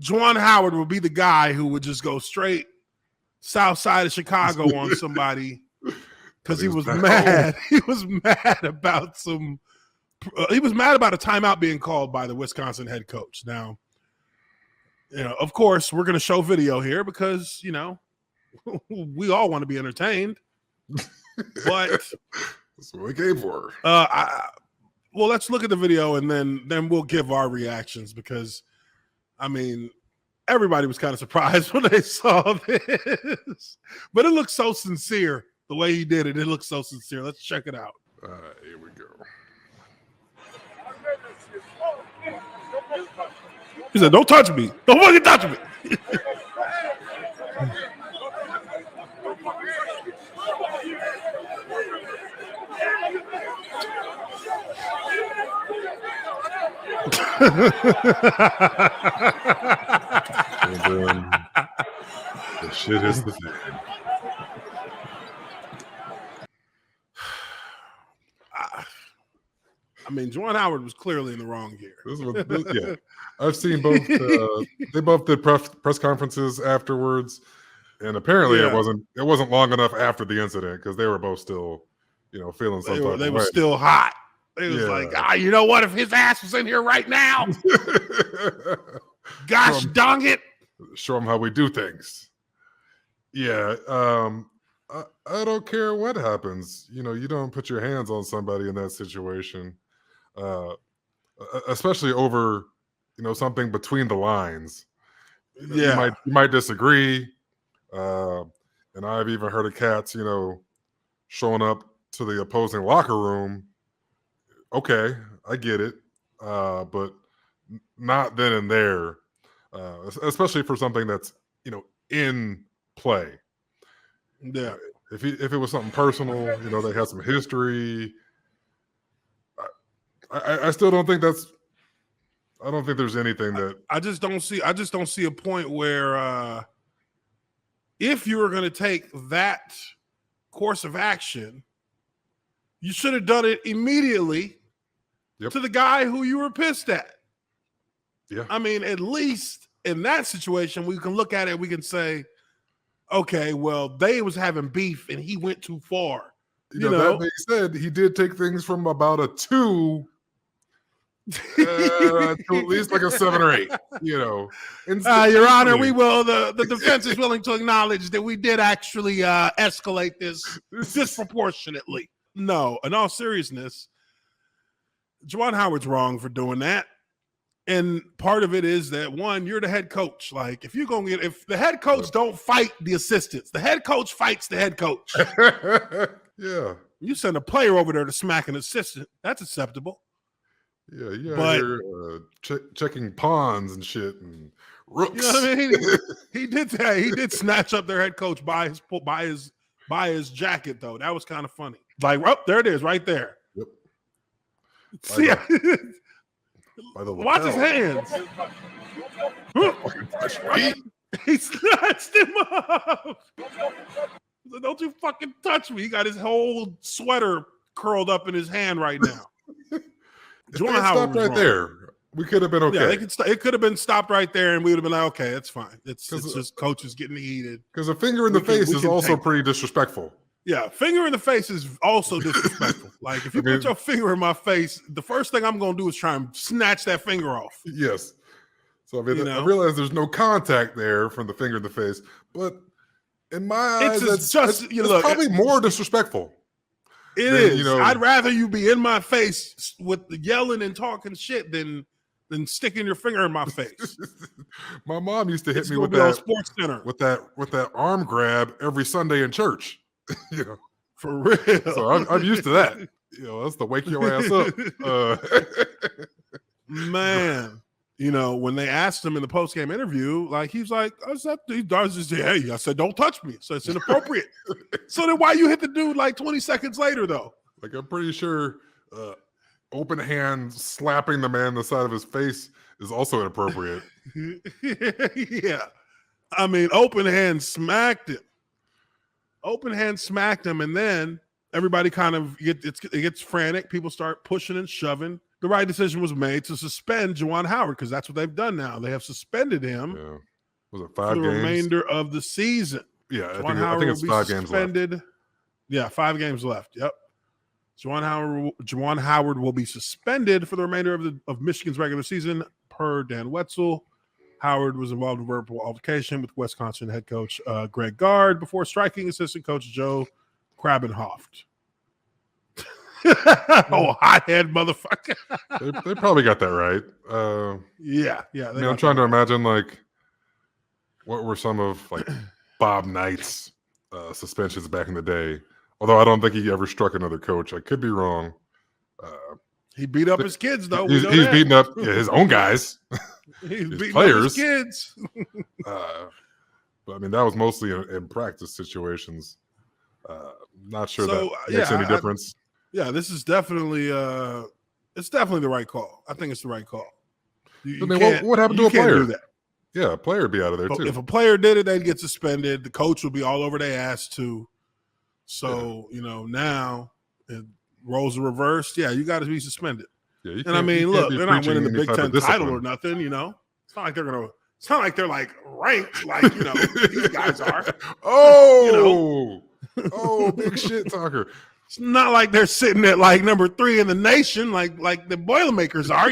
Juwan Howard would be the guy who would just go straight south side of Chicago on somebody because he was mad. He was mad about he was mad about a timeout being called by the Wisconsin head coach. Now, of course, we're going to show video here because, we all want to be entertained. But that's what we came for. Well, let's look at the video and then we'll give our reactions because, everybody was kind of surprised when they saw this. But it looks so sincere the way he did it. It looks so sincere. Let's check it out. Here we go. He said, "Don't touch me. Don't fucking touch me." And then the shit hits the fan. Juwan Howard was clearly in the wrong here. Yeah, I've seen both. They both did press conferences afterwards, and apparently it wasn't long enough after the incident because they were both still, feeling some type of way. They were still hot. It was like, you know what? If his ass was in here right now, gosh dang it. Show him how we do things. Yeah. I don't care what happens. You don't put your hands on somebody in that situation, especially over, something between the lines. Yeah. You might disagree. And I've even heard of cats, showing up to the opposing locker room. Okay, I get it, but not then and there, especially for something that's in play. Yeah, if it was something personal, they had some history. I still don't think that's. I don't think there's anything that I just don't see a point where if you were going to take that course of action, you should have done it immediately to the guy who you were pissed at. Yeah. At least in that situation, we can look at it. We can say, okay, well, they was having beef and he went too far. That being said, he did take things from about a 2 to at least like a 7 or 8. Your Honor, we will. The defense is willing to acknowledge that we did actually escalate this disproportionately. No, in all seriousness, Juwan Howard's wrong for doing that. And part of it is that, one, you're the head coach. Like, if the head coach don't fight the assistants, the head coach fights the head coach. Yeah. You send a player over there to smack an assistant, that's acceptable. Yeah, but checking pawns and shit and rooks. You know what I mean? He did that. He did snatch up their head coach by his jacket, though. That was kind of funny. Like, there it is, right there. Yep. See, watch his hands. He snatched him up. He said, "Don't you fucking touch me." He got his whole sweater curled up in his hand right now. Juwan Howard stopped right there. We could have been okay. Yeah, it could have been stopped right there, and we would have been like, okay, that's fine. It's just coaches getting heated. Because a finger in the face is also pretty disrespectful. Yeah, finger in the face is also disrespectful. Like, if you put your finger in my face, the first thing I'm going to do is try and snatch that finger off. Yes. So, I realize there's no contact there from the finger in the face, but in my eyes, it's probably more disrespectful. It is. I'd rather you be in my face with the yelling and talking shit than sticking your finger in my face. My mom used to hit me with that Sports Center with that arm grab every Sunday in church. For real. So I'm used to that. That's to wake your ass up. Man, when they asked him in the post-game interview, like, he's like, I said, "Don't touch me." So it's inappropriate. So then why you hit the dude like 20 seconds later, though? Like, I'm pretty sure open hand slapping the man on the side of his face is also inappropriate. Yeah. Open hand smacked him. And then everybody kind of it gets frantic. People start pushing and shoving. the right decision was made to suspend Juwan Howard because that's what they've done now. They have suspended him. Yeah. Was it for 5 the games? remainder of the season. Yeah, Juwan I Howard think it's will be 5 games left. suspended. Yeah, 5 games left. Yep. Juwan Howard will be suspended for the remainder of Michigan's regular season, per Dan Wetzel. Howard was involved in verbal altercation with Wisconsin head coach Greg Gard before striking assistant coach Joe Krabenhoft. Oh, hothead motherfucker. They probably got that right. Yeah. I'm trying to imagine, like, what were some of, like, Bob Knight's suspensions back in the day. Although I don't think he ever struck another coach. I could be wrong. He beat up his kids, though. He's beating up his own guys. He's beating players. up his kids. But I mean, that was mostly in practice situations. Not sure that makes any difference. This is definitely it's definitely the right call. I think it's the right call. What happened to a player? Do that. Yeah, a player would be out of there too. If a player did it, they'd get suspended. The coach would be all over their ass too. So now roles are reversed. Yeah, you got to be suspended. Yeah, and I mean, look, they're not winning the Big Ten title or nothing. It's not like they're gonna. It's not like they're like ranked like these guys are. Oh, big shit talker. It's not like they're sitting at like number 3 in the nation, like the Boilermakers are.